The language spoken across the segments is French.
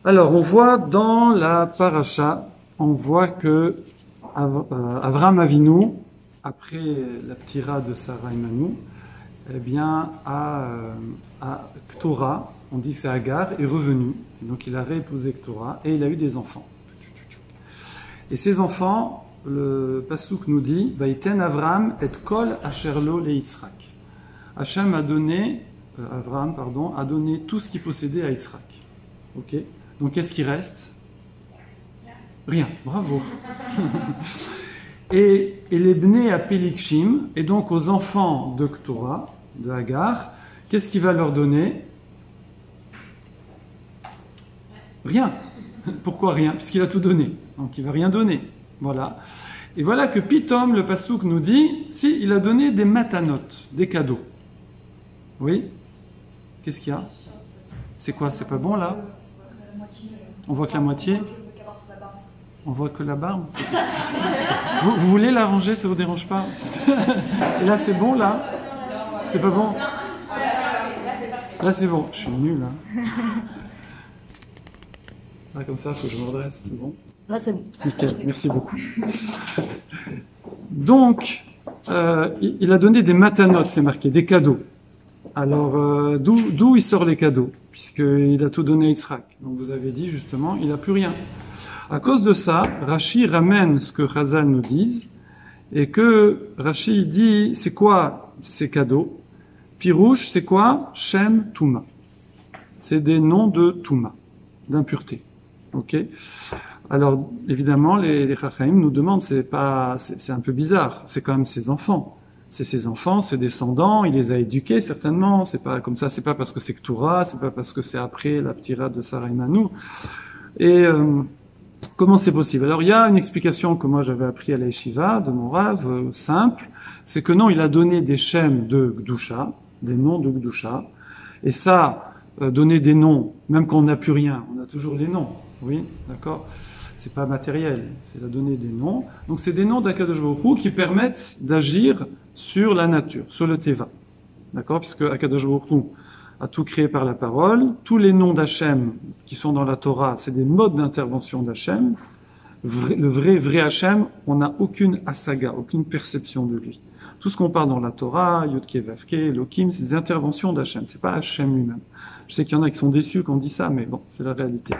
Alors, on voit dans la paracha, on voit que Avraham Avinu, après la ptira de Sarah Imanu, eh bien, à Ktora, on dit c'est Agar, est revenu. Donc, il a réépousé Ktora et il a eu des enfants. Et ces enfants, le Passouk nous dit, Vaïten Avraham et kol asherlo le Yitzhak. Hachem a donné, Avraham, pardon, a donné tout ce qu'il possédait à Yitzhak. Ok? Donc, qu'est-ce qui reste? Rien. Bravo. Et les bnei à Pelikshim, et donc aux enfants de Ktora, de Hagar, qu'est-ce qu'il va leur donner? Rien. Pourquoi rien? Puisqu'il a tout donné. Donc, il va rien donner. Voilà. Et voilà que Pitom, le Passouk nous dit, si, il a donné des matanot, des cadeaux. Oui? Qu'est-ce qu'il y a? C'est quoi? C'est pas bon, là? On voit que la moitié? On voit que la barbe? Vous voulez la ranger, ça vous dérange pas? Et là, c'est bon, là? C'est pas bon? Là, c'est bon. Je suis nul, hein. Là, comme ça, il faut que je me redresse. C'est bon? Là, c'est bon. Nickel, merci beaucoup. Donc, il a donné des matanotes, c'est marqué, des cadeaux. Alors, d'où il sort les cadeaux? Puisqu'il a tout donné à Yitzhak. Donc, vous avez dit, justement, il n'a plus rien. À cause de ça, Rashi ramène ce que Chazal nous dit, et que Rashi dit, c'est quoi ces cadeaux? Pirouche, c'est quoi? Shem Touma. C'est des noms de Touma, d'impureté. Ok? Alors, évidemment, les Chachamim nous demandent, c'est un peu bizarre. C'est quand même ses enfants. C'est ses enfants, ses descendants, il les a éduqués, certainement. C'est pas comme ça, c'est pas parce que c'est Ktura, c'est pas parce que c'est après la ptira de Sarah Imanu. Et, comment c'est possible? Alors, il y a une explication que moi j'avais appris à la Yeshiva, de mon Rav, simple. C'est que non, il a donné des shem de Gdusha, des noms de Gdusha. Et ça, donner des noms, même quand on n'a plus rien, on a toujours les noms. Oui, d'accord? C'est pas matériel, c'est la donner des noms. Donc c'est des noms d'Akadosh Baruch Hu qui permettent d'agir sur la nature, sur le Teva. D'accord? Puisque Akadosh Baruch Hu a tout créé par la parole. Tous les noms d'Hachem qui sont dans la Torah, c'est des modes d'intervention d'Hachem. Le vrai Hachem, on n'a aucune asaga, aucune perception de lui. Tout ce qu'on parle dans la Torah, Yod-Ke, Vav-Ke, Elohim, c'est des interventions d'Hachem. C'est pas Hachem lui-même. Je sais qu'il y en a qui sont déçus qu'on dit ça, mais bon, c'est la réalité.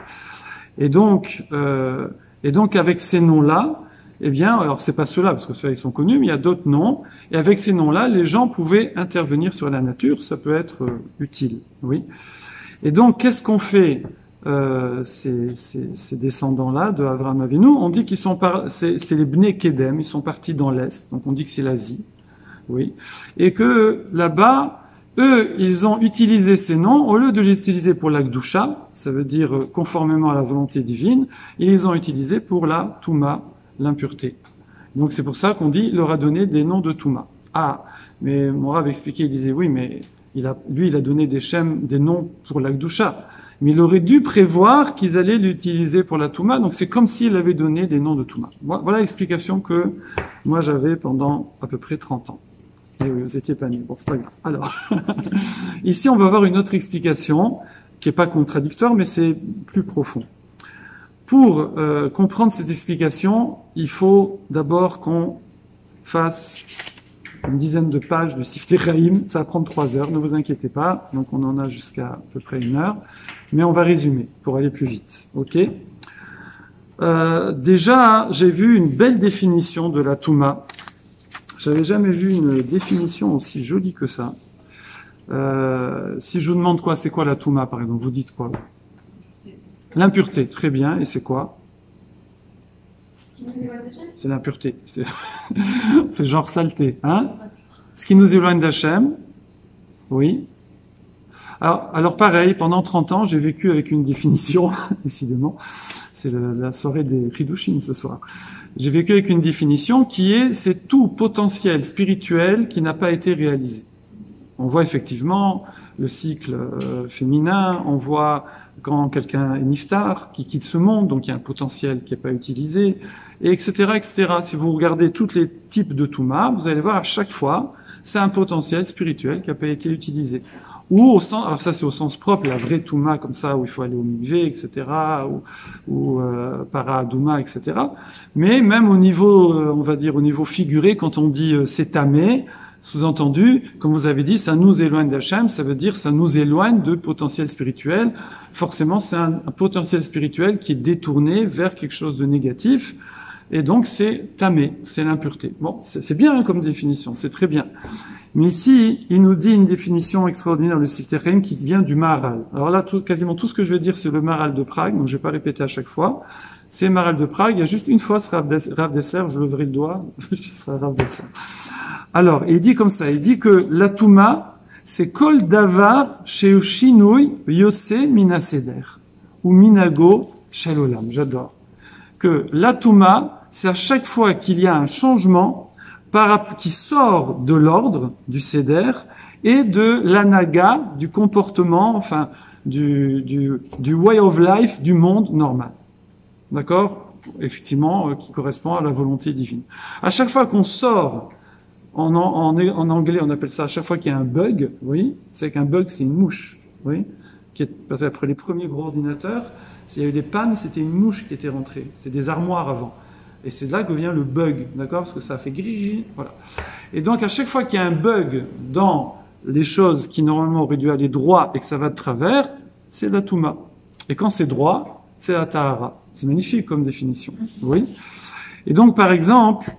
Et donc avec ces noms-là, eh bien, alors c'est pas ceux-là, parce que ceux-là ils sont connus, mais il y a d'autres noms. Et avec ces noms-là, les gens pouvaient intervenir sur la nature, ça peut être utile, oui. Et donc, qu'est-ce qu'on fait ces descendants-là de Avraham Avinu? On dit qu'ils sont c'est les Bnei Kedem, ils sont partis dans l'est, donc on dit que c'est l'Asie, oui. Et que là-bas, eux, ils ont utilisé ces noms, au lieu de les utiliser pour la Gdusha, ça veut dire conformément à la volonté divine, ils les ont utilisés pour la Touma, l'impureté. Donc c'est pour ça qu'on dit, il leur a donné des noms de Touma. Ah, mais mon Rav expliquait, il disait, oui, mais il a donné des noms pour la Gdusha. Mais il aurait dû prévoir qu'ils allaient l'utiliser pour la Touma, donc c'est comme s'il avait donné des noms de Touma. Voilà l'explication que moi j'avais pendant à peu près 30 ans. Et oui, vous étiez pas nus. Bon, c'est pas grave. Alors, ici, on va voir une autre explication qui est pas contradictoire, mais c'est plus profond. Pour comprendre cette explication, il faut d'abord qu'on fasse une dizaine de pages de Siftei Chaim. Ça va prendre 3 heures, ne vous inquiétez pas. Donc, on en a jusqu'à à peu près 1 heure. Mais on va résumer pour aller plus vite. Ok? Déjà, j'ai vu une belle définition de la Touma. J'avais jamais vu une définition aussi jolie que ça. Si je vous demande quoi, c'est quoi la Touma, par exemple, vous dites quoi? L'impureté, très bien. Et c'est quoi? C'est l'impureté. On fait genre saleté, hein? Ce qui nous éloigne d'Hachem. Oui. Alors pareil, pendant 30 ans, j'ai vécu avec une définition, décidément. C'est la soirée des Hidushim ce soir. J'ai vécu avec une définition qui est, c'est tout potentiel spirituel qui n'a pas été réalisé. On voit effectivement le cycle féminin, on voit quand quelqu'un est niftar, qui quitte ce monde, donc il y a un potentiel qui n'est pas utilisé, et etc., etc. Si vous regardez tous les types de Touma, vous allez voir à chaque fois, c'est un potentiel spirituel qui n'a pas été utilisé. ou au sens, alors ça c'est au sens propre, la vraie Touma comme ça, où il faut aller au mikvé, etc., ou para Adouma, etc. Mais même au niveau, on va dire au niveau figuré, quand on dit c'est tamé, sous-entendu, comme vous avez dit, ça nous éloigne d'Hachem, ça veut dire ça nous éloigne de potentiel spirituel. Forcément, c'est un potentiel spirituel qui est détourné vers quelque chose de négatif, et donc c'est tamé, c'est l'impureté. Bon, c'est bien hein, comme définition, c'est très bien. Mais ici, il nous dit une définition extraordinaire, le Sifter Chaim, qui vient du Maharal. Alors là, quasiment tout ce que je vais dire, c'est le Maharal de Prague, donc je vais pas répéter à chaque fois. C'est Maharal de Prague. Il y a juste une fois ce Rav Dessler, je leverai le doigt, ce sera Rav Dessler. Alors, il dit comme ça, il dit que la Touma, c'est Kol Davar Sheu Shinui Yose Minaseder, ou Minago Shalolam. J'adore. Que la Touma, c'est à chaque fois qu'il y a un changement qui sort de l'ordre du Seder et de l'anaga, du comportement, enfin du way of life du monde normal. D'accord? Effectivement, qui correspond à la volonté divine. À chaque fois qu'on sort, en anglais on appelle ça, à chaque fois qu'il y a un bug, oui, c'est qu'un bug c'est une mouche, oui, qui est après les premiers gros ordinateurs, s'il y a eu des pannes, c'était une mouche qui était rentrée, c'est des armoires avant. Et c'est là que vient le bug, d'accord? Parce que ça fait gris, voilà. Et donc, à chaque fois qu'il y a un bug dans les choses qui normalement auraient dû aller droit et que ça va de travers, c'est la Touma. Et quand c'est droit, c'est la Tahara. C'est magnifique comme définition. Oui. Et donc, par exemple,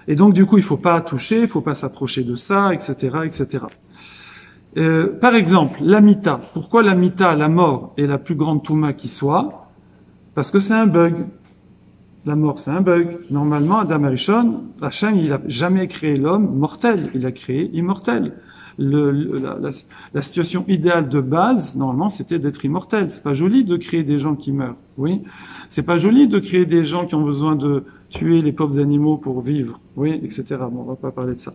du coup, il faut pas toucher, il faut pas s'approcher de ça, etc., etc. Par exemple, la Mita. Pourquoi la Mita, la mort, est la plus grande Touma qui soit? Parce que c'est un bug. La mort, c'est un bug. Normalement, Adam Arishon, Hachem, il a jamais créé l'homme mortel, il a créé immortel. La situation idéale de base, normalement, c'était d'être immortel. C'est pas joli de créer des gens qui meurent, oui. C'est pas joli de créer des gens qui ont besoin de tuer les pauvres animaux pour vivre, oui, etc. Bon, on va pas parler de ça.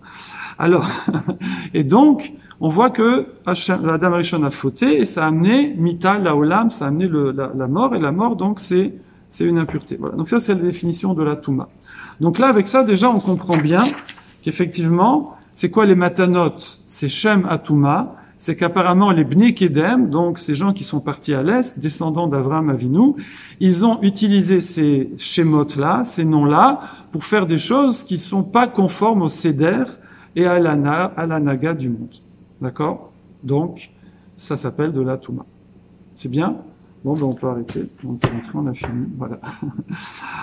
Alors, et donc, on voit que Adam Arishon a fauté et ça a amené Mita, Laolam, ça a amené la mort, et la mort, donc, c'est une impureté. Voilà. Donc ça, c'est la définition de la Touma. Donc là, avec ça, déjà, on comprend bien qu'effectivement, c'est quoi les matanot? C'est Shem Atouma. C'est qu'apparemment, les Bnei Kedem, donc ces gens qui sont partis à l'Est, descendants d'Avraham Avinu, ils ont utilisé ces Shemot-là, ces noms-là, pour faire des choses qui sont pas conformes au Seder et à la Naga du monde. D'accord? Donc, ça s'appelle de la Touma. C'est bien? Bon, ben, on peut arrêter. On peut rentrer, on a fini. Voilà.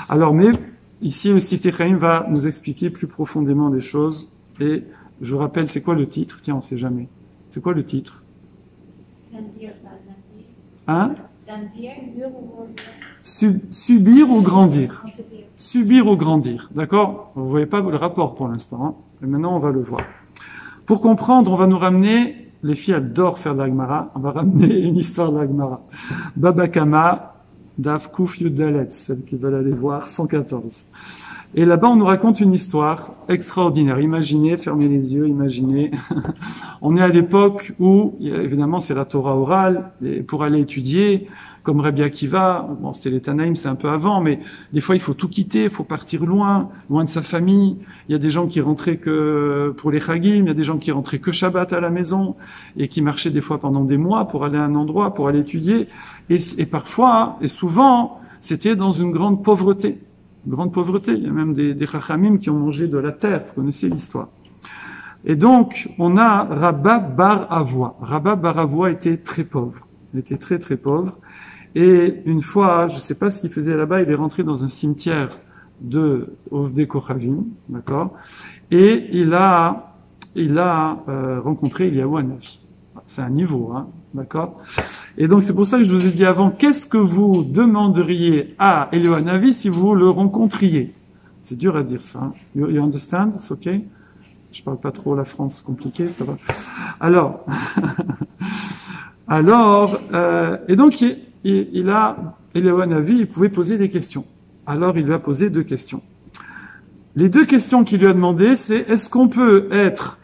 Alors, mais, ici, le Sifter Chaim va nous expliquer plus profondément les choses. Et, je vous rappelle, c'est quoi le titre? Tiens, on sait jamais. C'est quoi le titre? Hein? Subir ou grandir? Subir ou grandir. D'accord? Vous voyez pas le rapport pour l'instant, hein? Et maintenant, on va le voir. Pour comprendre, on va nous ramener. Les filles adorent faire de la Gemara. On va ramener une histoire de la Gemara. Baba Kama, Daf Kuf Yudalet, celles qui veulent aller voir, 114. Et là-bas, on nous raconte une histoire extraordinaire. Imaginez, fermez les yeux, imaginez. On est à l'époque où, évidemment, c'est la Torah orale, et pour aller étudier, comme Rabbi Akiva, bon, c'était les Tanaïm, c'est un peu avant, mais des fois, il faut tout quitter, il faut partir loin de sa famille. Il y a des gens qui rentraient que pour les Chagim, il y a des gens qui rentraient que Shabbat à la maison, et qui marchaient des fois pendant des mois pour aller à un endroit, pour aller étudier. Et parfois, et souvent, c'était dans une grande pauvreté. Grande pauvreté. Il y a même des Chachamim qui ont mangé de la terre. Vous connaissez l'histoire. Et donc, on a Rabba Bar Avoua. Rabba Bar Avoua était très pauvre. Il était très très pauvre. Et une fois, je ne sais pas ce qu'il faisait là-bas, il est rentré dans un cimetière de Ovdei Kochavim, d'accord? Et il a rencontré Eliyahu Hanavi. C'est un niveau, hein, d'accord? Et donc c'est pour ça que je vous ai dit avant, qu'est-ce que vous demanderiez à Eliyahu Hanavi si vous le rencontriez? C'est dur à dire ça. Hein? You understand? It's okay? Je parle pas trop la France compliquée, ça va. Alors, et donc Eliyahu Hanavi, il pouvait poser des questions. Alors il lui a posé 2 questions. Les 2 questions qu'il lui a demandé, c'est est-ce qu'on peut être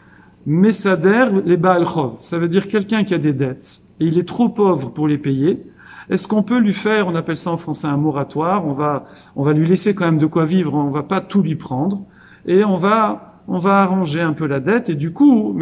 Messader les Baal Chov? Ça veut dire quelqu'un qui a des dettes et il est trop pauvre pour les payer. Est-ce qu'on peut lui faire, on appelle ça en français un moratoire, on va lui laisser quand même de quoi vivre, on va pas tout lui prendre et on va arranger un peu la dette et du coup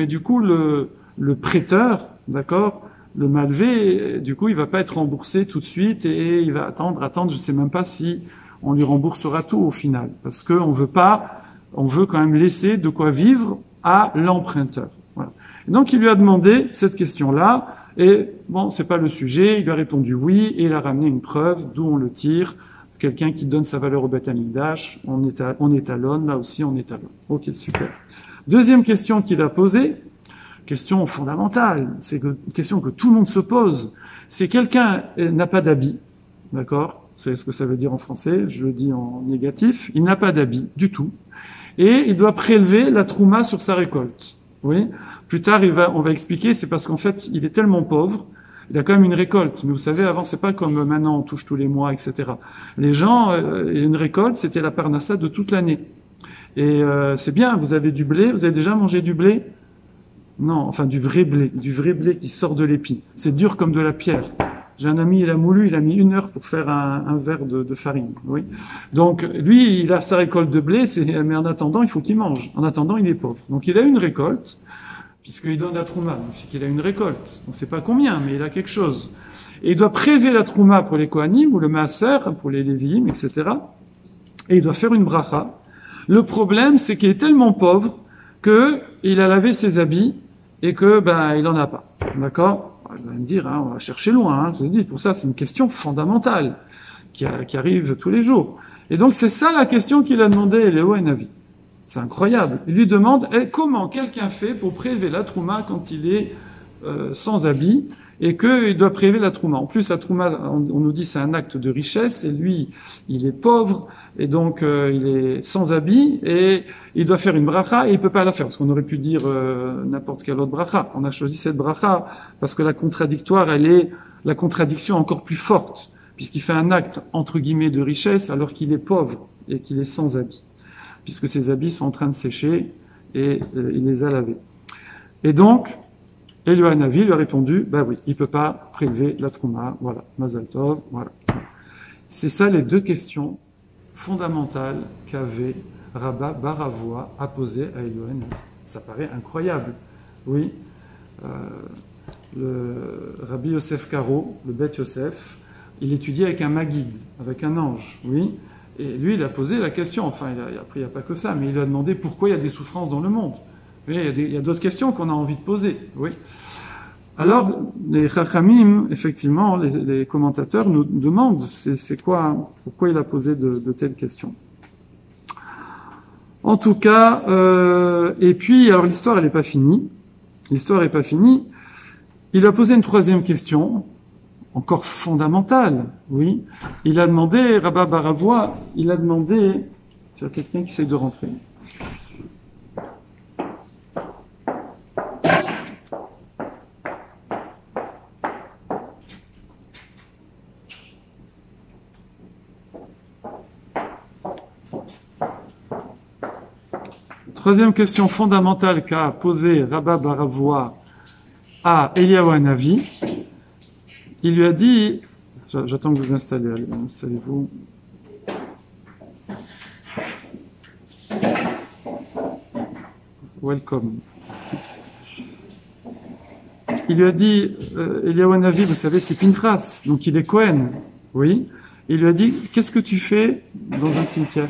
le prêteur, d'accord, le malvé, du coup, il va pas être remboursé tout de suite et il va attendre, je sais même pas si on lui remboursera tout au final, parce que on veut quand même laisser de quoi vivre à l'emprunteur. Voilà. Et donc, il lui a demandé cette question-là, et bon, c'est pas le sujet, il lui a répondu oui, et il a ramené une preuve, d'où on le tire. Quelqu'un qui donne sa valeur au Beth Amikdash, on étalonne, là aussi on étalonne. Ok, super. Deuxième question qu'il a posée, question fondamentale, c'est une question que tout le monde se pose. C'est quelqu'un n'a pas d'habit, d'accord? Vous savez ce que ça veut dire en français, je le dis en négatif. Il n'a pas d'habit du tout, et il doit prélever la trouma sur sa récolte. Oui. Plus tard, on va expliquer, c'est parce qu'en fait, il est tellement pauvre. Il a quand même une récolte, mais vous savez, avant, c'est pas comme maintenant, on touche tous les mois, etc. Les gens, une récolte, c'était la parnassa de toute l'année. Et c'est bien, vous avez du blé, vous avez déjà mangé du blé? Non, enfin du vrai blé qui sort de l'épi. C'est dur comme de la pierre. J'ai un ami, il a moulu, il a mis 1 heure pour faire un verre de farine. Oui. Donc lui, il a sa récolte de blé, mais en attendant, il faut qu'il mange. En attendant, il est pauvre. Donc il a une récolte, puisqu'il donne la trouma, donc c'est qu'il a une récolte. On ne sait pas combien, mais il a quelque chose. Et il doit prélever la trouma pour les kohanim ou le maaser, pour les léviim, etc. Et il doit faire une bracha. Le problème, c'est qu'il est tellement pauvre que il a lavé ses habits et que il en a pas. D'accord? Vous allez me dire, on va chercher loin. Je vous ai dit, pour ça, c'est une question fondamentale qui arrive tous les jours. Et donc c'est ça la question qu'il a demandé à Eliyahu Hanavi. C'est incroyable. Il lui demande comment quelqu'un fait pour prélever la trouma quand il est sans habit et qu'il doit prélever la trouma. En plus, la trouma, on nous dit c'est un acte de richesse et lui, il est pauvre et donc il est sans habit et il doit faire une bracha et il peut pas la faire parce qu'on aurait pu dire n'importe quelle autre bracha. On a choisi cette bracha parce que la contradictoire, elle est la contradiction encore plus forte puisqu'il fait un acte entre guillemets de richesse alors qu'il est pauvre et qu'il est sans habit, puisque ses habits sont en train de sécher et il les a lavés. Et donc, Eliyahu Hanavi lui a répondu, oui, il peut pas prélever la trouma, voilà, Mazal Tov, voilà. C'est ça les deux questions fondamentales qu'avait Rabba bar Avoua à poser à Eliyahu Hanavi. Ça paraît incroyable, oui. Le Rabbi Yosef Karo, le Beth Yosef, il étudiait avec un Maguid, avec un ange, oui. Et lui, il a posé la question, enfin, après, il n'y a pas que ça, mais il a demandé pourquoi il y a des souffrances dans le monde. Oui, il y a d'autres questions qu'on a envie de poser, oui. Alors, les Chachamim, effectivement, les commentateurs nous demandent, pourquoi il a posé de telles questions. En tout cas, et puis, alors l'histoire, elle n'est pas finie. L'histoire n'est pas finie. Il a posé une troisième question, encore fondamentale, oui. Il a demandé, Rabba bar Avoua, il a demandé, il y a quelqu'un qui essaie de rentrer. Troisième question fondamentale qu'a posée Rabba bar Avoua à Eliyahu Hanavi. Il lui a dit, j'attends que vous installez, allez, installez-vous. Welcome. Il lui a dit, Eliyahu Hanavi, vous savez, c'est Pinchas, donc il est Kohen, oui. Il lui a dit, qu'est-ce que tu fais dans un cimetière?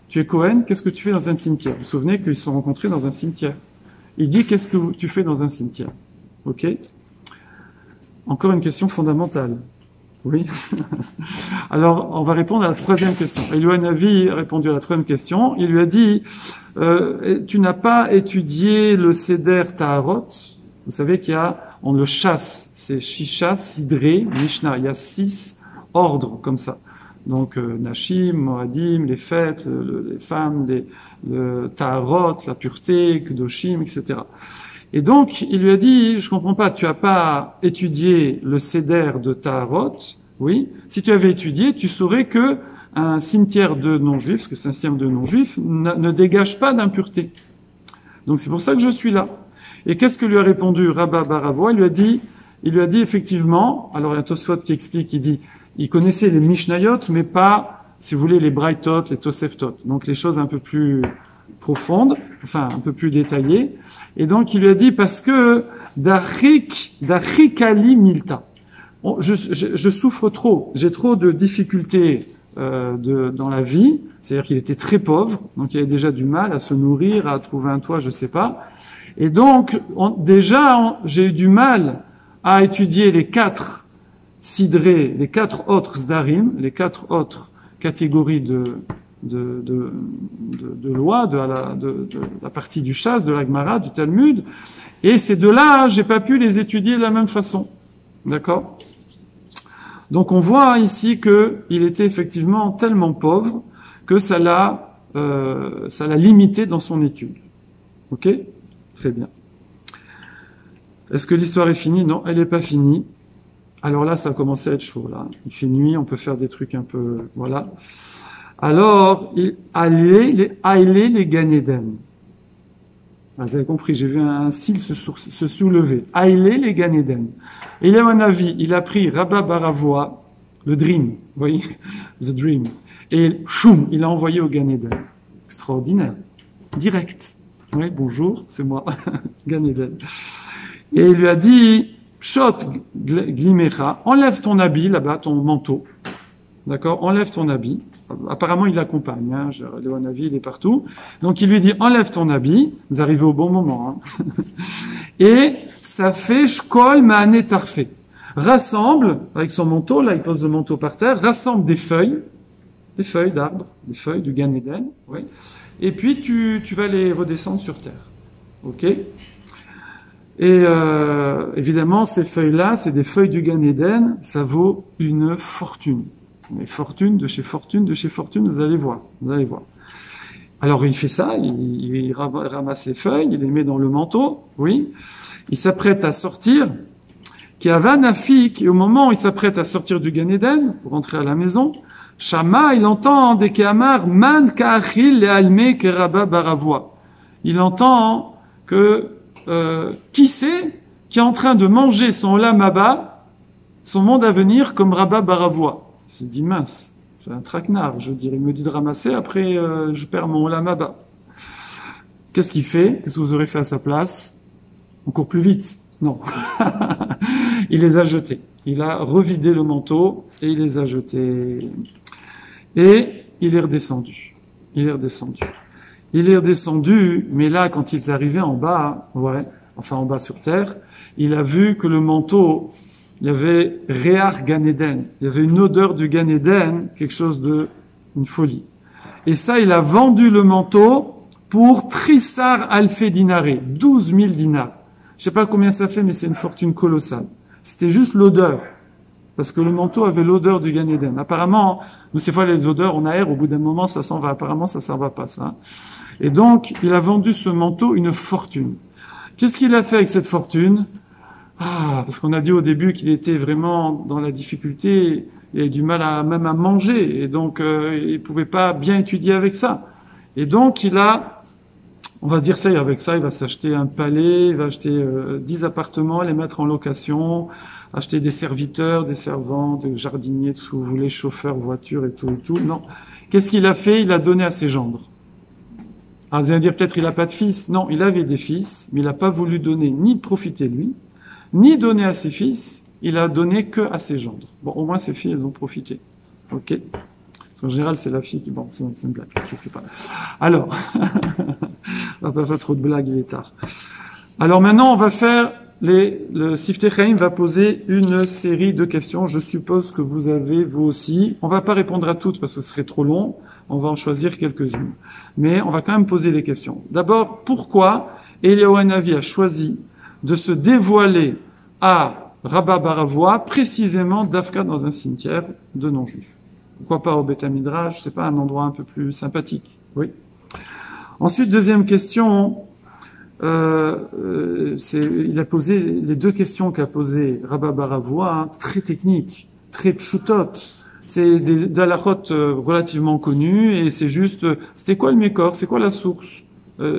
Tu es Kohen, qu'est-ce que tu fais dans un cimetière? Vous vous souvenez qu'ils se sont rencontrés dans un cimetière. Il dit, qu'est-ce que tu fais dans un cimetière? Ok? Encore une question fondamentale. Oui. Alors, on va répondre à la troisième question. Eliyahu Hanavi a répondu à la troisième question. Il lui a dit, tu n'as pas étudié le Seder Taharot? Vous savez on le chasse. C'est Shisha, Sidré, Mishnah. Il y a 6 ordres comme ça. Donc, Nashim, Moadim, les fêtes, les femmes, le Taharot, la pureté, Kedoshim, etc. Et donc, il lui a dit, je comprends pas, tu as pas étudié le Seder de Taharot, oui. Si tu avais étudié, tu saurais que un cimetière de non-juifs, parce que c'est un cimetière de non-juifs, ne dégage pas d'impureté. Donc c'est pour ça que je suis là. Et qu'est-ce que lui a répondu Rabba bar Avoua? Il lui a dit effectivement, alors il y a Tosfot qui explique, il dit, il connaissait les Mishnayot, mais pas, si vous voulez, les Braithot, les Toseftot. Donc les choses un peu plus profonde, enfin un peu plus détaillée. Et donc il lui a dit parce que d'Achikali Milta. Je souffre trop, j'ai trop de difficultés dans la vie, c'est-à-dire qu'il était très pauvre, donc il avait déjà du mal à se nourrir, à trouver un toit, je sais pas. Et donc j'ai eu du mal à étudier les 4 sidrés, les 4 autres zdarim, les 4 autres catégories de loi, de la partie du Shas, de la Gemara, du Talmud, et ces deux-là, j'ai pas pu les étudier de la même façon. D'accord? Donc on voit ici que il était effectivement tellement pauvre que ça l'a limité dans son étude. Ok? Très bien. Est-ce que l'histoire est finie? Non, elle n'est pas finie. Alors là, ça a commencé à être chaud, là. Il fait nuit, on peut faire des trucs un peu, voilà. Alors, il allait les Gan Eden. Vous avez compris, j'ai vu un cil se soulever. Aïlé les Gan Eden. Et il a un avis, il a pris Rabba Baravoa, le dream, vous voyez, the dream. Et choum, il a envoyé au Gan Eden. Extraordinaire. Direct. Oui, bonjour, c'est moi, Gan Eden. Et il lui a dit, Shot Glimecha, enlève ton habit là-bas, ton manteau. D'accord? Enlève ton habit. Apparemment, il l'accompagne, hein. Léon Avi, il est partout. Donc, il lui dit, enlève ton habit. Vous arrivez au bon moment, hein. Et ça fait Shkol Ma'ane Tarfé. Rassemble, avec son manteau, là, il pose le manteau par terre, rassemble des feuilles d'arbres, des feuilles du Gan Eden, oui. Et puis, tu vas les redescendre sur terre. Ok? Et évidemment, ces feuilles-là, c'est des feuilles du Gan Eden, ça vaut une fortune. Mais fortune, de chez fortune, vous allez voir. Alors il fait ça, il ramasse les feuilles, il les met dans le manteau, oui. Il s'apprête à sortir. Et au moment où il s'apprête à sortir du Gan Eden, pour rentrer à la maison, Shama, il entend des Kehamar, Man Ka'achil le'alme keraba baravoa. Il entend que qui c'est qui est en train de manger son olam haba, son monde à venir, comme Rabba Baravoa. Il s'est dit, mince, c'est un traquenard, je dirais. Il me dit de ramasser, après je perds mon olam haba. Qu'est-ce qu'il fait? Qu'est-ce que vous aurez fait à sa place? Encore plus vite? Non. Il les a jetés. Il a revidé le manteau et il les a jetés. Et il est redescendu. Il est redescendu, mais là, quand il est arrivé en bas, en bas sur terre, il a vu que le manteau, il y avait Réar Gan Eden. Il y avait une odeur du Gan Eden, quelque chose une folie. Et ça, il a vendu le manteau pour Trissar Alfé Dinaré, 12 000 dinars. Je sais pas combien ça fait, mais c'est une fortune colossale. C'était juste l'odeur. Parce que le manteau avait l'odeur du Gan Eden. Apparemment, nous, ces fois, les odeurs, on aère, au bout d'un moment, ça s'en va. Apparemment, ça s'en va pas, ça. Et donc, il a vendu ce manteau une fortune. Qu'est-ce qu'il a fait avec cette fortune? Parce qu'on a dit au début qu'il était vraiment dans la difficulté, il avait du mal même à manger, et donc il pouvait pas bien étudier avec ça. Et donc on va dire ça, avec ça, il va s'acheter un palais, il va acheter 10 appartements, les mettre en location, acheter des serviteurs, des servants, des jardiniers, tout ce que vous voulez, chauffeurs, voitures et tout. Non. Qu'est-ce qu'il a fait? Il a donné à ses gendres. Vous allez dire peut-être il a pas de fils. Non, il avait des fils, mais il n'a pas voulu donner ni profiter lui, ni donner à ses fils, il a donné que à ses gendres. Bon, au moins ses filles, elles ont profité. Ok? Parce qu'en général, c'est la fille qui... Bon, c'est une blague, je ne fais pas. Alors, on va pas faire trop de blagues, il est tard. Alors maintenant, on va faire... Le Siftei Chaim va poser une série de questions. Je suppose que vous avez, vous aussi. On va pas répondre à toutes parce que ce serait trop long. On va en choisir quelques-unes. Mais on va quand même poser les questions. D'abord, pourquoi Eliyahu Hanavi a choisi de se dévoiler à Rabba Baravoa, précisément d'Afka dans un cimetière de non-juifs? Pourquoi pas au Beth Midrash? C'est pas un endroit un peu plus sympathique? Oui. Ensuite, deuxième question, il a posé les deux questions qu'a posées Rabba Baravoa, hein, très techniques, très pshutot. C'est des halachot relativement connus et c'est juste, c'était quoi le mécor? C'est quoi la source?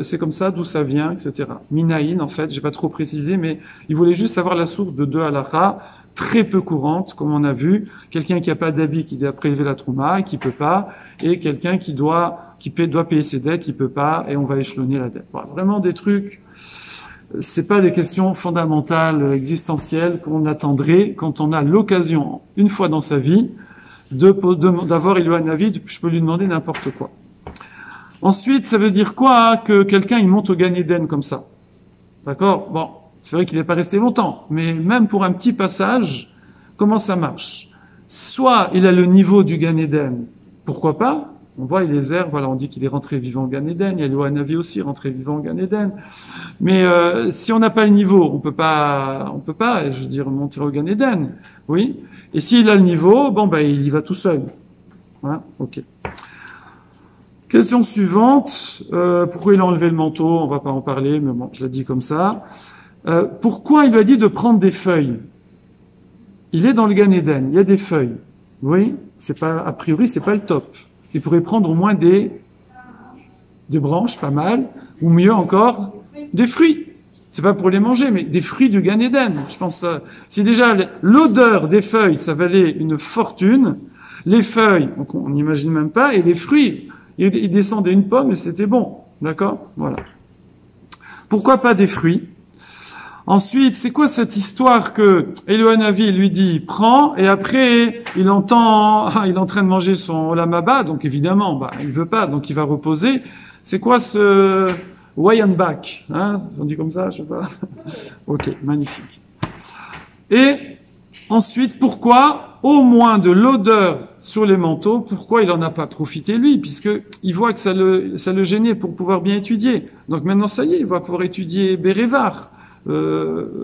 C'est comme ça, d'où ça vient, etc. Minaïn, en fait, j'ai pas trop précisé, mais il voulait juste savoir la source de deux halachas très peu courantes, comme on a vu. Quelqu'un qui a pas d'habit, qui doit prélever la trouma, et qui peut pas, et quelqu'un qui doit doit payer ses dettes, il peut pas, et on va échelonner la dette. Voilà, vraiment des trucs, c'est pas des questions fondamentales, existentielles qu'on attendrait quand on a l'occasion, une fois dans sa vie, d'avoir Elohan Navid, je peux lui demander n'importe quoi. Ensuite, ça veut dire quoi que quelqu'un il monte au Gan Eden comme ça? D'accord? Bon, c'est vrai qu'il n'est pas resté longtemps, mais même pour un petit passage, comment ça marche? Soit il a le niveau du Gan Eden, pourquoi pas? On voit Eliezer, voilà, on dit qu'il est rentré vivant au Gan Eden, il y a Elohan Navi aussi rentré vivant au Gan Eden. Mais si on n'a pas le niveau, on peut pas, je veux dire, monter au Gan Eden, oui. Et s'il a le niveau, bon ben il y va tout seul. Hein, ok. Question suivante, pourquoi il a enlevé le manteau? On va pas en parler, mais bon, je l'ai dit comme ça. Pourquoi il lui a dit de prendre des feuilles? Il est dans le Gan Eden, il y a des feuilles. Oui, c'est pas, a priori, c'est pas le top. Il pourrait prendre au moins des branches, pas mal, ou mieux encore, des fruits. C'est pas pour les manger, mais des fruits du Gan Eden. Je pense, si déjà l'odeur des feuilles, ça valait une fortune, les feuilles, on n'imagine même pas, et les fruits, il descendait une pomme et c'était bon. D'accord? Voilà. Pourquoi pas des fruits? Ensuite, c'est quoi cette histoire que Elohan Navi lui dit prends, et après il entend il est en train de manger son olam haba, donc évidemment il veut pas, donc il va reposer. C'est quoi ce way and back, hein? On dit comme ça, je sais pas. Ok, magnifique. Et ensuite, pourquoi au moins de l'odeur sur les manteaux, pourquoi il en a pas profité lui, puisque il voit que ça le gênait pour pouvoir bien étudier. Donc maintenant ça y est, il va pouvoir étudier Bérévar.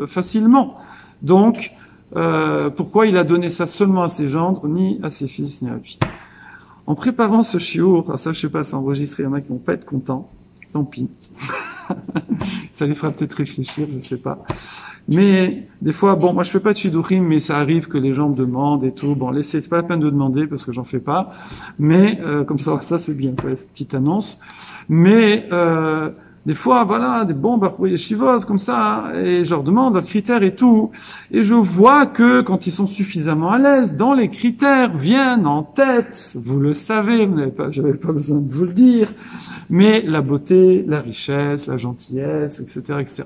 Facilement. Donc, pourquoi il a donné ça seulement à ses gendres, ni à ses fils, ni à lui? En préparant ce chiour, ça je sais pas, c'est enregistré, il y en a qui vont pas être contents, tant pis. Ça les fera peut-être réfléchir, je sais pas. Mais des fois, bon, moi je fais pas de shidurim, mais ça arrive que les gens me demandent et tout. Bon, laissez, c'est pas la peine de demander parce que j'en fais pas. Mais comme ça c'est bien, cette petite annonce. Mais des fois, voilà, des bons bachouï yeshivot comme ça, et je leur demande leurs critères et tout, et je vois que quand ils sont suffisamment à l'aise, dans les critères viennent en tête, vous le savez, j'avais pas besoin de vous le dire, mais la beauté, la richesse, la gentillesse, etc., etc.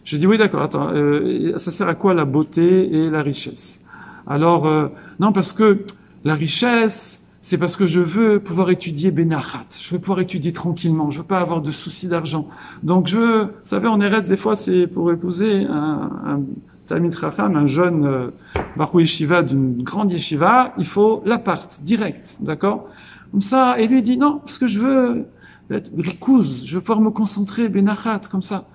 Je dis oui, d'accord, attends, ça sert à quoi la beauté et la richesse? Alors, non, parce que la richesse, c'est parce que je veux pouvoir étudier Benachat. Je veux pouvoir étudier tranquillement. Je veux pas avoir de soucis d'argent. Donc vous savez, en Eretz, des fois, c'est pour épouser un Talmid Chacham, un jeune Bachou Yeshiva d'une grande Yeshiva, il faut l'appart, direct. D'accord? Comme ça, et lui dit, non, parce que je veux être rikouz, je veux pouvoir me concentrer, Benachat, comme ça.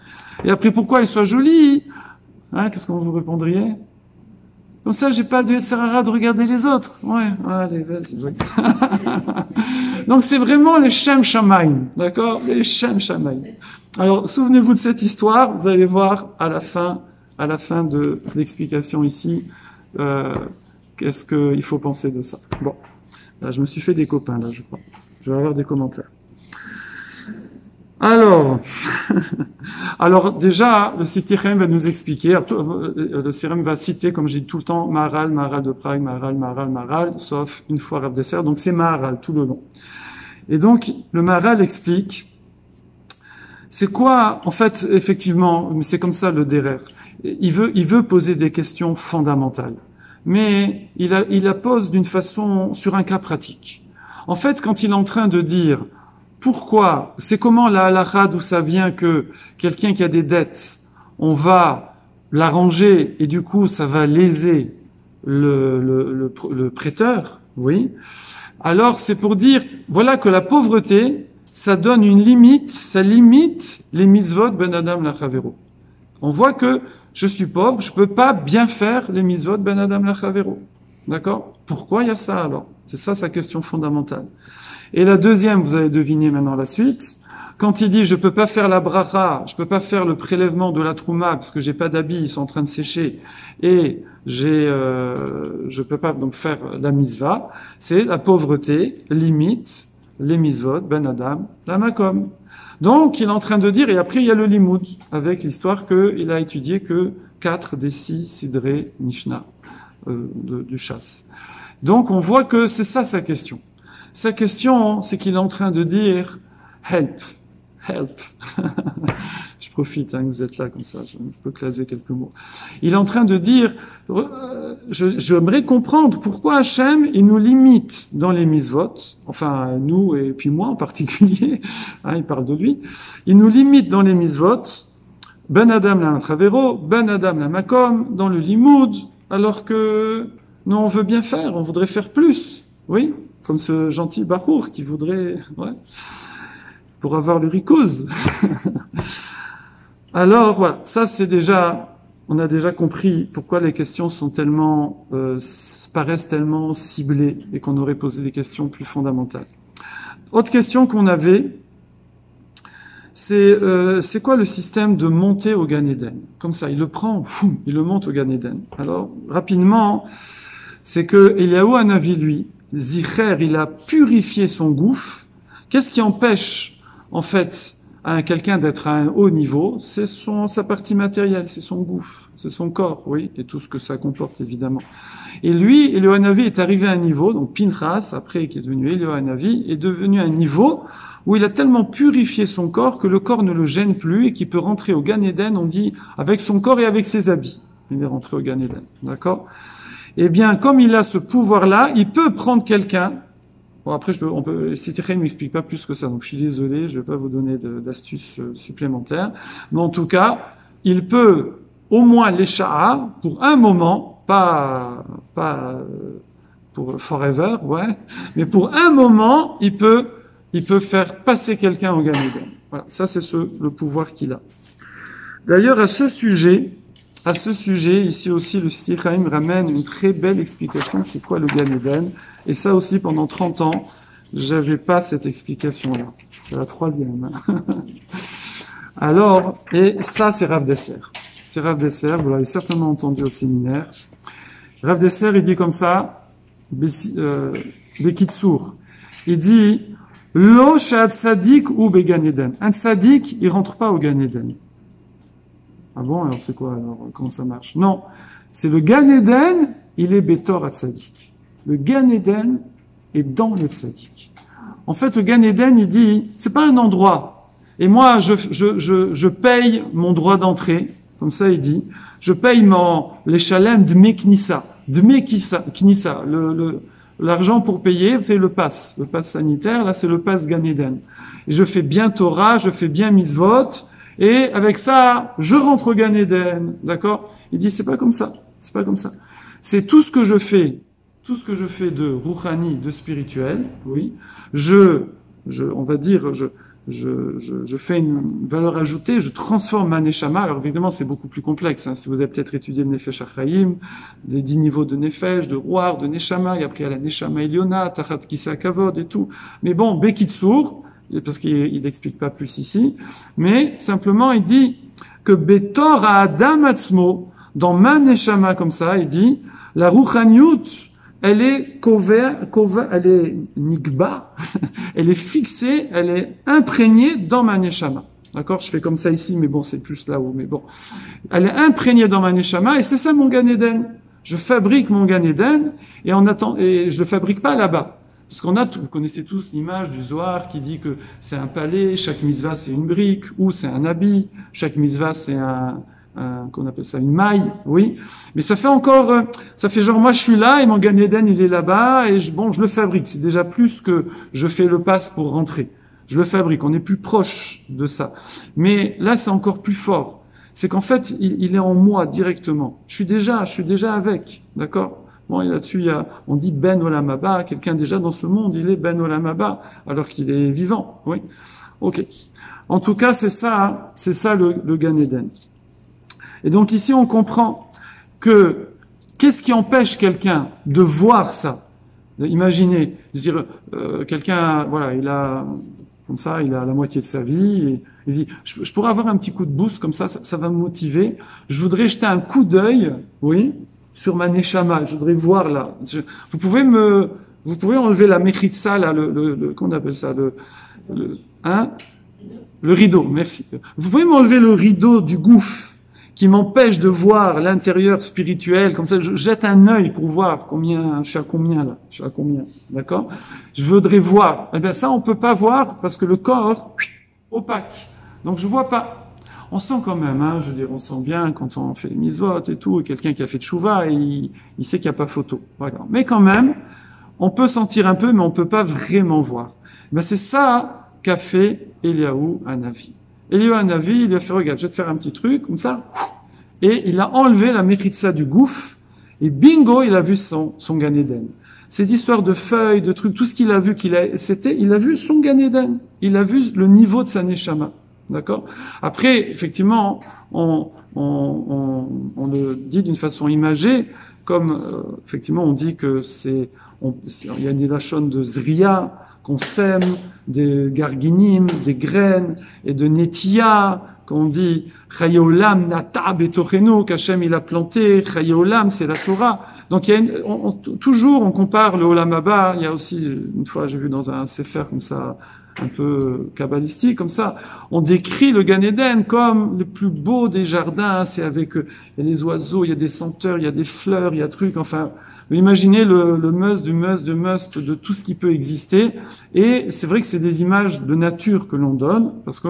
Et après, pourquoi elle soit jolie? Hein, qu'est-ce que vous répondriez? Comme ça, j'ai pas de Yetzirara de regarder les autres. Ouais, allez, vas-y. Donc, c'est vraiment les Shem Shamayim. D'accord? Les Shem Shamayim. Alors, souvenez-vous de cette histoire. Vous allez voir à la fin de l'explication ici, qu'est-ce qu'il faut penser de ça. Bon. Là, je me suis fait des copains, là, je crois. Je vais avoir des commentaires. Alors déjà, le Sitirem va nous expliquer, le Sitirem va citer, comme je dis tout le temps, Maharal de Prague, Maharal, sauf une fois Rav Desser, donc c'est Maharal tout le long. Et donc, le Maharal explique, c'est quoi, en fait, effectivement, mais c'est comme ça le Derer, il veut poser des questions fondamentales, mais il la pose d'une façon, sur un cas pratique. En fait, quand il est en train de dire, pourquoi? C'est comment la halakha, d'où ça vient que quelqu'un qui a des dettes, on va l'arranger et du coup ça va léser le prêteur, oui. Alors c'est pour dire, voilà que la pauvreté, ça donne une limite, ça limite les mitzvot ben adam lachavero. On voit que je suis pauvre, je peux pas bien faire les mitzvot ben adam lachavero. D'accord? Pourquoi il y a ça alors? C'est ça sa question fondamentale. Et la deuxième, vous allez deviner maintenant la suite. Quand il dit je peux pas faire la bracha, je peux pas faire le prélèvement de la trouma parce que j'ai pas d'habits, ils sont en train de sécher, et je peux pas donc faire la mitzvah, c'est la pauvreté limite les mitzvot ben adam la makom. Donc il est en train de dire, et après il y a le limoud avec l'histoire qu'il a étudié que 4 des 6 sidré Mishnah du chasse. Donc on voit que c'est ça sa question. Sa question, c'est qu'il est en train de dire « help, help ». Je profite, hein, que vous êtes là comme ça, je peux claser quelques mots. Il est en train de dire j'aimerais comprendre pourquoi Hachem, il nous limite dans les mitzvot, enfin nous et puis moi en particulier, hein, il parle de lui, il nous limite dans les mitzvot, ben Adam la Chavero, ben Adam la Makom, dans le limoud, alors que nous on veut bien faire, on voudrait faire plus, oui, comme ce gentil Bachour qui voudrait, ouais, pour avoir le rikouz. Alors voilà, ça c'est déjà, on a déjà compris pourquoi les questions sont tellement, paraissent tellement ciblées et qu'on aurait posé des questions plus fondamentales. Autre question qu'on avait, c'est quoi le système de montée au Gan Eden? Comme ça, il le prend, fou, il le monte au Gan Eden. Alors, rapidement, c'est que Eliyahu Hanavi, lui, Zicher, il a purifié son gouffre. Qu'est-ce qui empêche, en fait, à quelqu'un d'être à un haut niveau? C'est sa partie matérielle, c'est son gouffre, c'est son corps, oui, et tout ce que ça comporte, évidemment. Et lui, Eliyahu Hanavi est arrivé à un niveau, donc Pinchas, après, qui est devenu Eliyahu Hanavi, est devenu à un niveau où il a tellement purifié son corps que le corps ne le gêne plus et qu'il peut rentrer au Gan Eden, on dit, avec son corps et avec ses habits. Il est rentré au Gan Eden, d'accord? Eh bien, comme il a ce pouvoir-là, il peut prendre quelqu'un. Bon, après, Sitichel ne m'explique pas plus que ça, donc je suis désolé, je vais pas vous donner d'astuces supplémentaires. Mais en tout cas, il peut au moins l'écha'a pour un moment, pas pour forever, ouais, mais pour un moment, il peut faire passer quelqu'un au Gan Eden. Voilà, ça c'est le pouvoir qu'il a. D'ailleurs, à ce sujet, ici aussi, le Siti Chaim ramène une très belle explication, c'est quoi le Gan Eden. Et ça aussi, pendant 30 ans, j'avais pas cette explication-là. C'est la 3e. Alors, et ça, c'est Rav Dessler. C'est Rav Dessler, vous l'avez certainement entendu au séminaire. Rav Dessler, il dit comme ça, Bekitsour. Il dit, Lo shad tzadik ou began Eden. Un tzadik, il rentre pas au Gan Eden. Ah bon, alors c'est quoi, alors, comment ça marche? Non. C'est le Gan Eden, il est Betor à tzadik. Le Gan Eden est dans le tzadik. En fait, le Gan Eden, il dit, c'est pas un endroit. Et moi, je paye mon droit d'entrée. Comme ça, il dit. Je paye les chalem de mes knissa. De mes knissa. L'argent pour payer, c'est le pass sanitaire, là c'est le pass Gan Eden. Et je fais bien Torah, je fais bien mitzvot, et avec ça, je rentre au Gan Eden, d'accord? Il dit c'est pas comme ça, c'est pas comme ça. C'est tout ce que je fais de rouhani, de spirituel, oui. On va dire, je fais une valeur ajoutée, je transforme ma neshama. Alors évidemment, c'est beaucoup plus complexe. Hein. Si vous avez peut-être étudié le Nefesh HaChaim, les 10 niveaux de Nefesh, de Ruach, de Neshama, et après il y a la Neshama Eliona, Tachat Kisa Kavod et tout. Mais bon, Bekitsour, parce qu'il n'explique pas plus ici, mais simplement il dit que Betor à Adam Atzmo, dans ma Neshama comme ça, il dit, la Rouhaniut, elle est elle est nigba, elle est fixée, elle est imprégnée dans ma neshama. D'accord? Je fais comme ça ici, mais bon, c'est plus là-haut, mais bon. Elle est imprégnée dans ma neshama, et c'est ça mon Gan Eden. Je fabrique mon Gan Eden, et je le fabrique pas là-bas. Parce vous connaissez tous l'image du Zohar qui dit que c'est un palais, chaque mitzvah c'est une brique, ou c'est un habit, chaque mitzvah c'est qu'on appelle ça une maille, oui. Mais ça fait genre moi je suis là et mon Gan Eden il est là-bas et je le fabrique. C'est déjà plus que je fais le pass pour rentrer. Je le fabrique. On est plus proche de ça. Mais là c'est encore plus fort. C'est qu'en fait il est en moi directement. Je suis déjà avec, d'accord. Bon et là-dessus on dit Ben Olam Haba, quelqu'un déjà dans ce monde il est Ben Olam Haba alors qu'il est vivant, oui. Ok. En tout cas c'est ça le Gan Eden. Et donc ici, on comprend que qu'est-ce qui empêche quelqu'un de voir ça? Imaginez, dire quelqu'un, voilà, il a la moitié de sa vie, et il dit, je pourrais avoir un petit coup de boost comme ça va me motiver. Je voudrais jeter un coup d'œil, oui, sur ma neshama. Je voudrais voir là. Vous pouvez enlever la mechitza là, qu'on appelle ça, le rideau. Merci. Vous pouvez m'enlever le rideau du gouffre. qui m'empêche de voir l'intérieur spirituel, comme ça, je jette un œil pour voir je suis à combien là, je suis à combien, d'accord? Je voudrais voir. Eh bien ça, on peut pas voir parce que le corps, opaque. Donc je vois pas. On sent quand même, hein, je veux dire, on sent bien quand on fait les mitzvot et tout, et quelqu'un qui a fait tchouva, et il sait qu'il n'y a pas photo. Voilà. Mais quand même, on peut sentir un peu, mais on peut pas vraiment voir. Eh bien c'est ça qu'a fait Eliyahu Hanavi. Eliyahu Hanavi, il lui a fait, regarde, je vais te faire un petit truc, comme ça, et il a enlevé la méritza du gouffre, et bingo, il a vu son Gan Eden. Ces histoires de feuilles, de trucs, tout ce qu'il a vu, il a vu son Gan Eden. Il a vu le niveau de sa neshama. D'accord? Après, effectivement, on le dit d'une façon imagée, comme, effectivement, on dit que il y a une lachon de zria, qu'on sème des garginim, des graines, et de netia, qu'on dit chayolam natab et tochenu, qu'Hachem il a planté, chayolam c'est la Torah. Donc il y a toujours on compare le olam haba. Il y a aussi une fois j'ai vu dans un sefer comme ça un peu kabbalistique comme ça, on décrit le Gan Eden comme le plus beau des jardins. C'est avec il y a les oiseaux, il y a des senteurs, il y a des fleurs, il y a trucs. Enfin, imaginez le must de tout ce qui peut exister. Et c'est vrai que c'est des images de nature que l'on donne parce que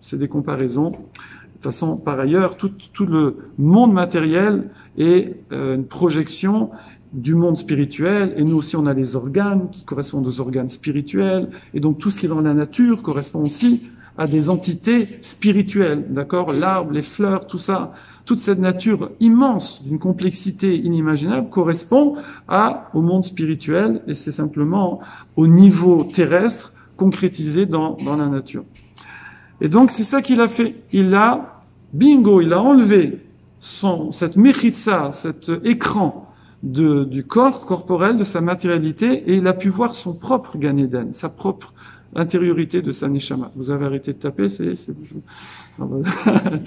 c'est des comparaisons. De toute façon, par ailleurs, tout le monde matériel est une projection du monde spirituel, et nous aussi on a les organes qui correspondent aux organes spirituels, et donc tout ce qui est dans la nature correspond aussi à des entités spirituelles, d'accord? L'arbre, les fleurs, tout ça, toute cette nature immense d'une complexité inimaginable correspond au monde spirituel, et c'est simplement au niveau terrestre concrétisé dans la nature. Et donc c'est ça qu'il a fait. Il a enlevé cette mechitza, cet écran du corps corporel, de sa matérialité, et il a pu voir son propre Gan Eden, sa propre intériorité de sa neshama. Vous avez arrêté de taper,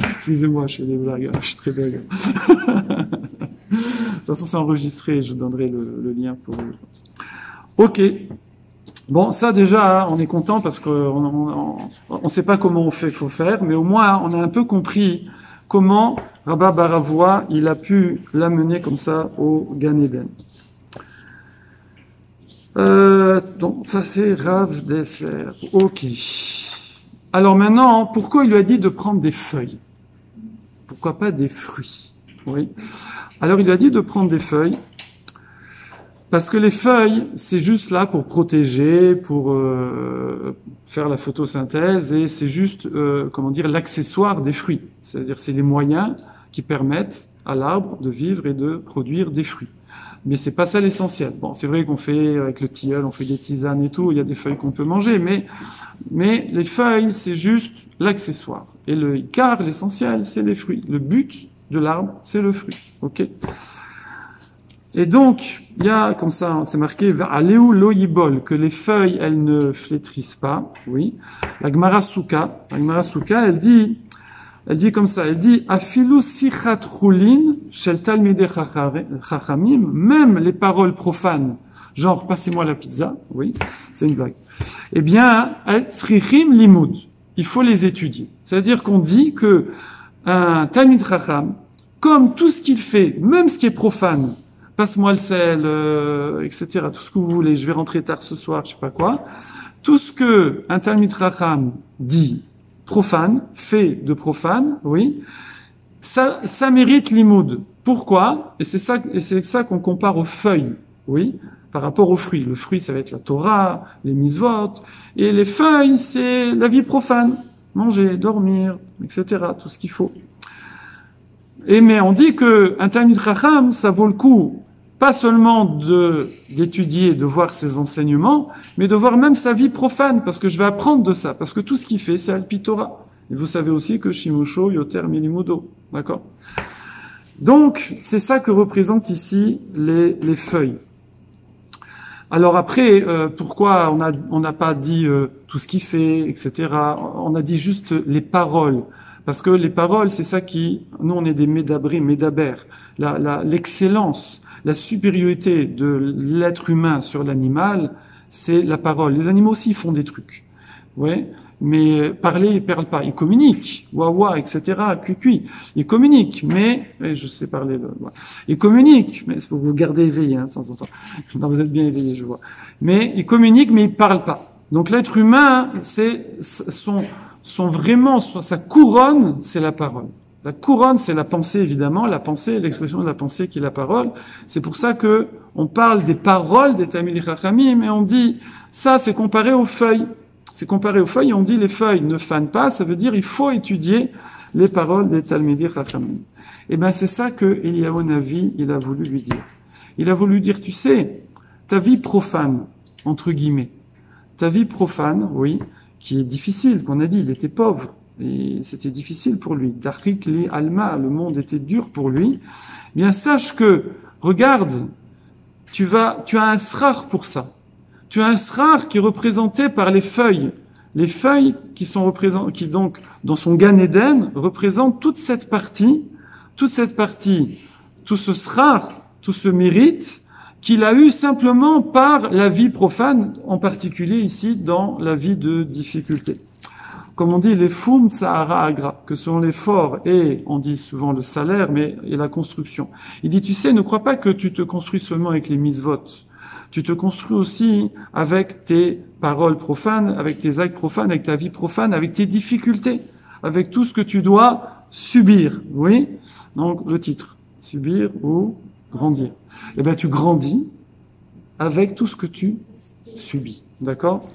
excusez-moi, je fais des blagues, je suis très blague. De toute façon, c'est enregistré, je vous donnerai le lien pour vous. Ok. Bon, ça déjà, on est content parce qu'on sait pas comment faut faire, mais au moins on a un peu compris comment Rabba Baravoua, il a pu l'amener comme ça au Gan Eden. Donc ça c'est Rav Dessler. Ok. Alors maintenant, pourquoi il lui a dit de prendre des feuilles? Pourquoi pas des fruits? Oui. Alors il lui a dit de prendre des feuilles. Parce que les feuilles, c'est juste là pour protéger, pour faire la photosynthèse, et c'est juste, l'accessoire des fruits. C'est-à-dire, c'est les moyens qui permettent à l'arbre de vivre et de produire des fruits. Mais c'est pas ça l'essentiel. Bon, c'est vrai qu'on fait, avec le tilleul, on fait des tisanes et tout, il y a des feuilles qu'on peut manger, mais les feuilles, c'est juste l'accessoire. Et le icar, l'essentiel, c'est les fruits. Le but de l'arbre, c'est le fruit. Ok? Et donc, il y a, comme ça, c'est marqué, Aléou lo yibol, que les feuilles, elles ne flétrissent pas, oui. La Gemara Souka, elle dit comme ça, elle dit, Afilu sichat chulin, shel talmidei chachamim, même les paroles profanes, genre, passez-moi la pizza, oui, c'est une blague. Eh bien, tzrichim limud, il faut les étudier. C'est-à-dire qu'on dit que un talmid chacham, comme tout ce qu'il fait, même ce qui est profane, passe-moi le sel, etc., tout ce que vous voulez, je vais rentrer tard ce soir, je sais pas quoi. Tout ce que un Talmid Chacham dit profane, fait de profane, oui, ça mérite l'imoud. Pourquoi? Et c'est ça qu'on compare aux feuilles, oui, par rapport aux fruits. Le fruit, ça va être la Torah, les mitzvot, et les feuilles, c'est la vie profane. Manger, dormir, etc., tout ce qu'il faut. Mais on dit que un Talmid Chacham, ça vaut le coup, pas seulement d'étudier, de voir ses enseignements, mais de voir même sa vie profane, parce que je vais apprendre de ça, parce que tout ce qu'il fait, c'est Alpi Torah. Et vous savez aussi que Shimosho Yoter Milimudo, d'accord? Donc, c'est ça que représentent ici les feuilles. Alors après, pourquoi on n'a pas dit tout ce qu'il fait, etc. On a dit juste les paroles. Parce que les paroles, c'est ça nous on est des médaber. L'excellence, la supériorité de l'être humain sur l'animal, c'est la parole. Les animaux aussi font des trucs. Ouais. Mais parler, il parle pas. Il communique. Wawa, etc. Cuicui. Il communique, mais je sais parler. Il communique, mais il faut vous garder éveillé de temps en temps. Non, vous êtes bien éveillé, je vois. Mais il communique, mais il parle pas. Donc l'être humain, c'est vraiment sa couronne, c'est la parole. La couronne, c'est la pensée, évidemment. La pensée, l'expression de la pensée qui est la parole. C'est pour ça que on parle des paroles des Talmidei Chachamim, mais on dit ça, c'est comparé aux feuilles. C'est comparé aux feuilles, on dit les feuilles ne fanent pas, ça veut dire il faut étudier les paroles des Talmidei Chachamim. Et ben c'est ça que Eliyahu Navi, il a voulu lui dire. Il a voulu dire, tu sais, ta vie profane, entre guillemets, ta vie profane, oui, qui est difficile, qu'on a dit, il était pauvre, et c'était difficile pour lui. Darik li alma, le monde était dur pour lui. Bien sache que, regarde, tu as un srar pour ça. Tu as un srar qui est représenté par les feuilles. Les feuilles qui donc, dans son Gan Eden, représentent toute cette partie, tout ce srar, tout ce mérite, qu'il a eu simplement par la vie profane, en particulier ici, dans la vie de difficulté. Comme on dit, les foum sahara agra, que sont l'effort et, on dit souvent le salaire, mais et la construction. Il dit, tu sais, ne crois pas que tu te construis seulement avec les mitzvot. Tu te construis aussi avec tes paroles profanes, avec tes actes profanes, avec ta vie profane, avec tes difficultés, avec tout ce que tu dois subir. Oui? Donc, le titre. Subir ou grandir. Eh ben, tu grandis avec tout ce que tu subis. D'accord?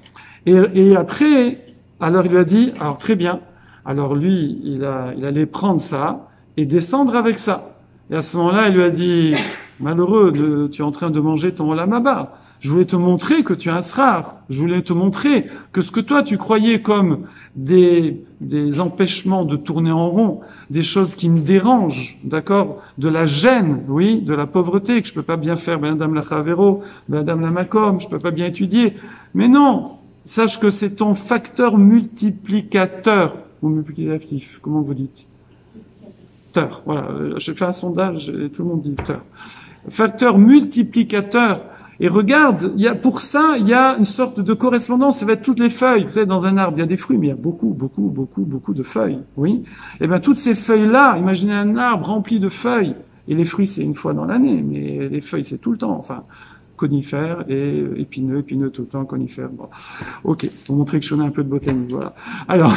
Et après, alors il lui a dit, alors très bien. Alors lui, il allait prendre ça et descendre avec ça. Et à ce moment-là, il lui a dit, malheureux, tu es en train de manger ton olam haba. Je voulais te montrer que tu as un srar. Je voulais te montrer que ce que toi tu croyais comme des empêchements de tourner en rond, des choses qui me dérangent, d'accord, de la gêne, oui, de la pauvreté, que je peux pas bien faire, madame la chavero, madame la makom, je peux pas bien étudier. Mais non, sache que c'est ton facteur multiplicateur ou multiplicatif, comment vous dites? Voilà, j'ai fait un sondage et tout le monde dit facteur multiplicateur. Et regarde, pour ça, il y a une sorte de correspondance, ça va être toutes les feuilles. Vous savez, dans un arbre, il y a des fruits, mais il y a beaucoup de feuilles, oui. Et bien, toutes ces feuilles-là, imaginez un arbre rempli de feuilles. Et les fruits, c'est une fois dans l'année, mais les feuilles, c'est tout le temps. Enfin, conifères et épineux tout le temps, conifères. Bon. Ok, c'est pour montrer que je connais un peu de botanique, voilà. Alors,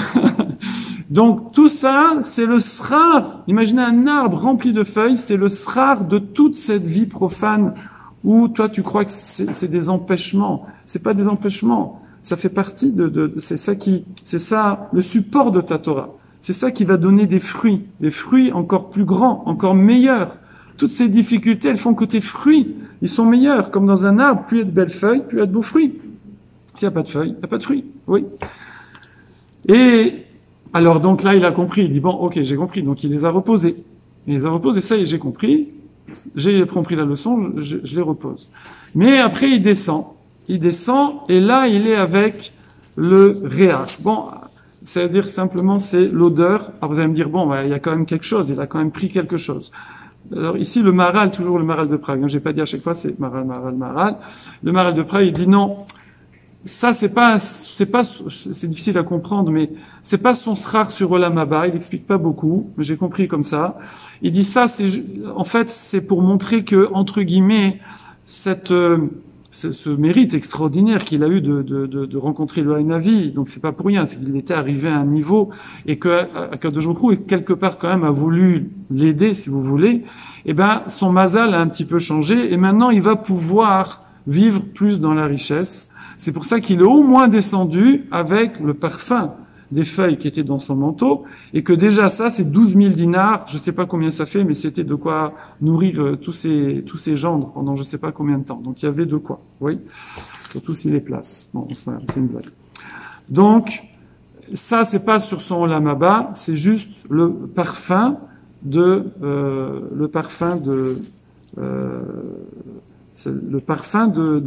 donc tout ça, c'est le srar. Imaginez un arbre rempli de feuilles, c'est le srar de toute cette vie profane où toi tu crois que c'est des empêchements. C'est pas des empêchements. Ça fait partie c'est ça le support de ta Torah. C'est ça qui va donner des fruits encore plus grands, encore meilleurs. Toutes ces difficultés, elles font que tes fruits, ils sont meilleurs. Comme dans un arbre, plus il y a de belles feuilles, plus il y a de beaux fruits. S'il n'y a pas de feuilles, il n'y a pas de fruits. Oui. Et alors donc là, il a compris. Il dit bon, ok, j'ai compris. Donc il les a reposés. Il les a reposés. Ça y est, j'ai compris. J'ai compris la leçon. Je les repose. Mais après, il descend. Et là, il est avec le réach. Bon, c'est-à-dire simplement, c'est l'odeur. Alors vous allez me dire bon, il y a quand même quelque chose. Il a quand même pris quelque chose. Alors ici, le Maharal, toujours le Maharal de Prague. J'ai pas dit à chaque fois, c'est Maharal. Le Maharal de Prague, il dit non. Ça, c'est difficile à comprendre, mais c'est pas son srar sur Olam Haba. Il explique pas beaucoup, mais j'ai compris comme ça. Il dit ça, en fait, c'est pour montrer que, entre guillemets, ce mérite extraordinaire qu'il a eu de rencontrer le Navi, donc c'est pas pour rien, c'est qu'il était arrivé à un niveau et que Akadosh Baruch Hu, quelque part quand même a voulu l'aider, si vous voulez. Et ben, son mazal a un petit peu changé et maintenant il va pouvoir vivre plus dans la richesse. C'est pour ça qu'il est au moins descendu avec le parfum des feuilles qui étaient dans son manteau, et que déjà ça, c'est 12 000 dinars, je sais pas combien ça fait, mais c'était de quoi nourrir tous ces gendres pendant je sais pas combien de temps. Donc il y avait de quoi, oui, surtout s'il les place. Bon, voilà, c'est une blague. Donc, ça, c'est pas sur son Olam Haba, c'est juste le parfum des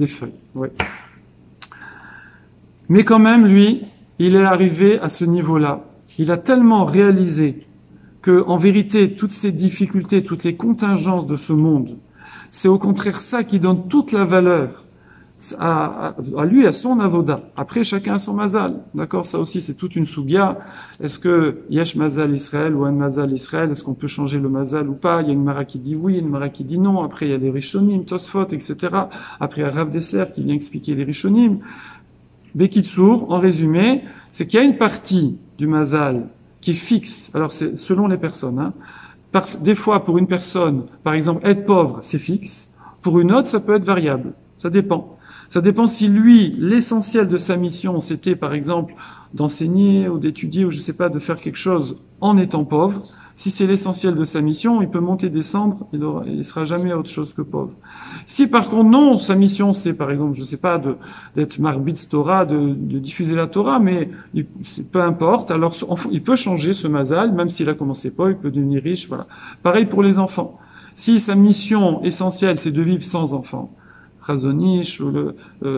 feuilles, oui. Mais quand même, lui, il est arrivé à ce niveau-là. Il a tellement réalisé que, en vérité, toutes ces difficultés, toutes les contingences de ce monde, c'est au contraire ça qui donne toute la valeur à lui, à son avoda. Après, chacun a son mazal. D'accord? Ça aussi, c'est toute une sougia. Est-ce que yesh mazal Israël ou un mazal Israël? Est-ce qu'on peut changer le mazal ou pas? Il y a une mara qui dit oui, une mara qui dit non. Après, il y a les rishonim, Tosfot, etc. Après, il y a Rav Dessler qui vient expliquer les rishonim. Bekitsour, en résumé, c'est qu'il y a une partie du mazal qui est fixe. Alors, c'est selon les personnes, hein. Des fois, pour une personne, par exemple, être pauvre, c'est fixe. Pour une autre, ça peut être variable. Ça dépend. Ça dépend si lui, l'essentiel de sa mission, c'était par exemple d'enseigner ou d'étudier ou je sais pas, de faire quelque chose en étant pauvre. Si c'est l'essentiel de sa mission, il peut monter, descendre, il sera jamais autre chose que pauvre. Si par contre non, sa mission c'est par exemple, je sais pas, d'être marbitz Torah, de diffuser la Torah, mais peu importe, alors il peut changer ce mazal, même s'il a commencé pauvre, il peut devenir riche, voilà. Pareil pour les enfants. Si sa mission essentielle c'est de vivre sans enfants, Chazonish ou le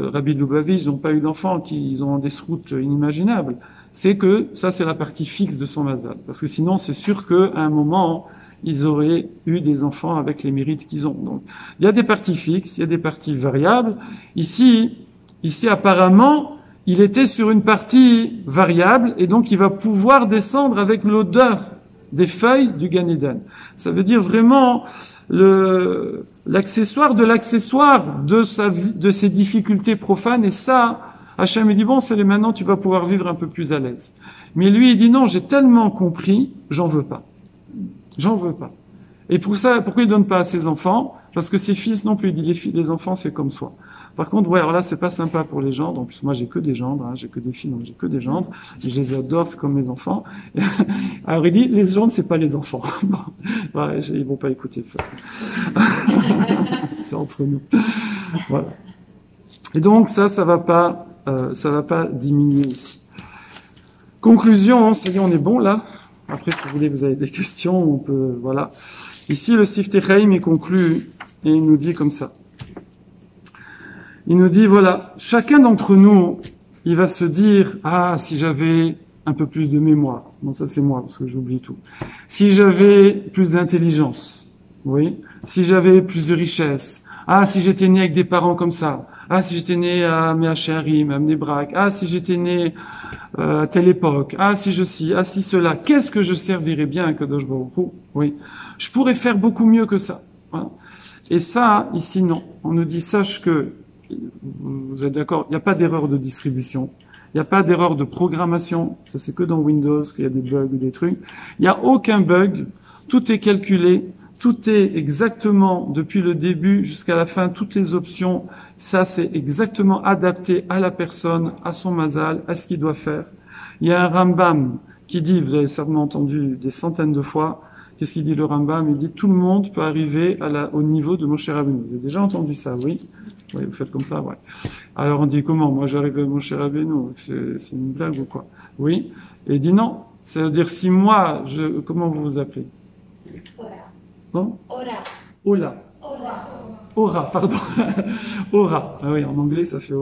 Rabbi Lubavitch n'ont pas eu d'enfants, ils ont des routes inimaginables. C'est que ça, c'est la partie fixe de son mazal. Parce que sinon, c'est sûr qu'à un moment, ils auraient eu des enfants avec les mérites qu'ils ont. Donc, il y a des parties fixes, il y a des parties variables. Ici, apparemment, il était sur une partie variable et donc il va pouvoir descendre avec l'odeur des feuilles du Gan Eden. Ça veut dire vraiment l'accessoire de l'accessoire de ses difficultés profanes, et ça, Hachem me dit bon, c'est maintenant tu vas pouvoir vivre un peu plus à l'aise. Mais lui il dit non, j'ai tellement compris, j'en veux pas. J'en veux pas. Et pour ça, pourquoi il donne pas à ses enfants? Parce que ses fils non plus, il dit les enfants c'est comme soi. Par contre, ouais, alors là, c'est pas sympa pour les gendres. En plus, moi, j'ai que des gendres, hein, j'ai que des filles, donc j'ai que des gendres. Et je les adore, c'est comme mes enfants. Alors, il dit, les gendres, c'est pas les enfants. Bon, ouais, ils vont pas écouter, de toute façon. C'est entre nous. Voilà. Et donc, ça va pas diminuer ici. Conclusion, ça y est, on est bon, là. Après, si vous voulez, vous avez des questions, on peut, voilà. Ici, le Siftei Chaim, il conclut, et il nous dit comme ça. Il nous dit, voilà, chacun d'entre nous, il va se dire, ah, si j'avais un peu plus de mémoire. Bon, ça c'est moi, parce que j'oublie tout. Si j'avais plus d'intelligence. Oui. Si j'avais plus de richesse. Ah, si j'étais né avec des parents comme ça. Ah, si j'étais né à Meacharim, à Mnebrak. Ah, si j'étais né à telle époque. Ah, si cela. Qu'est-ce que je servirais bien à Kadosh Baruch Hu? Oui. Je pourrais faire beaucoup mieux que ça. Voilà. Et ça, ici, non. On nous dit, sache que vous êtes d'accord, il n'y a pas d'erreur de distribution, il n'y a pas d'erreur de programmation, ça c'est que dans Windows qu'il y a des bugs ou des trucs, il n'y a aucun bug, tout est calculé, tout est exactement, depuis le début jusqu'à la fin, toutes les options, ça c'est exactement adapté à la personne, à son mazal, à ce qu'il doit faire. Il y a un Rambam qui dit, vous avez certainement entendu des centaines de fois, qu'est-ce qu'il dit le Rambam? Il dit tout le monde peut arriver au niveau de Moshe Rabbeinu. Vous avez déjà entendu ça, oui? Oui, vous faites comme ça, ouais. Alors on dit comment? Moi j'arrive à Moshe Rabbeinu, c'est une blague ou quoi? Oui. Et il dit non. Ça veut dire si moi, comment vous vous appelez? Ora. Bon? Ora. Ola. Ora. Ora, pardon. Aura. Ah oui, en anglais ça fait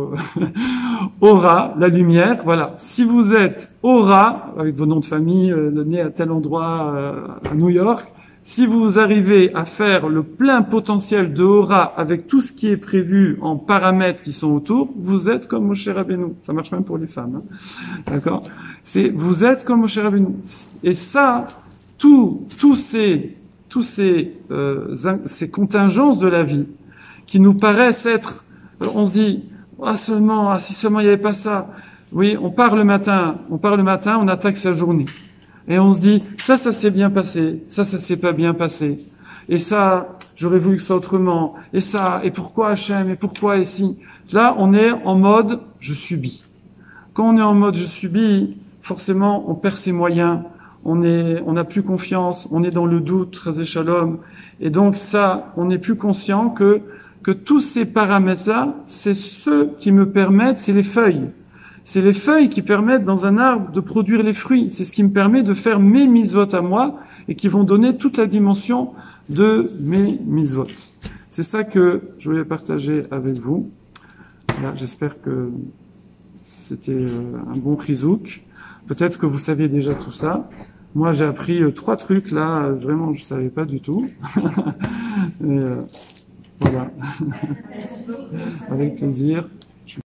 aura, la lumière, voilà. Si vous êtes aura, avec vos noms de famille, né à tel endroit à New York, si vous arrivez à faire le plein potentiel de aura avec tout ce qui est prévu en paramètres qui sont autour, vous êtes comme Moshe Rabbeinu. Ça marche même pour les femmes, hein. D'accord? Vous êtes comme Moshe Rabbeinu. Et ça, tous ces contingences de la vie qui nous paraissent être, on se dit, si seulement il n'y avait pas ça. Oui, on part le matin, on attaque sa journée. Et on se dit, ça s'est bien passé, ça s'est pas bien passé. Et ça, j'aurais voulu que ce soit autrement. Et ça, et pourquoi Hachem, et pourquoi, et si. Là, on est en mode, je subis. Quand on est en mode, je subis, forcément, on perd ses moyens. On n'a plus confiance, on est dans le doute, Chazé Shalom. Et donc ça, on n'est plus conscient que tous ces paramètres-là, c'est ceux qui me permettent, c'est les feuilles. C'est les feuilles qui permettent dans un arbre de produire les fruits. C'est ce qui me permet de faire mes mitzvot à moi et qui vont donner toute la dimension de mes mitzvot. C'est ça que je voulais partager avec vous. Là, j'espère que c'était un bon chizouk. Peut-être que vous saviez déjà tout ça. Moi, j'ai appris 3 trucs là, vraiment, je savais pas du tout. Voilà. Avec plaisir.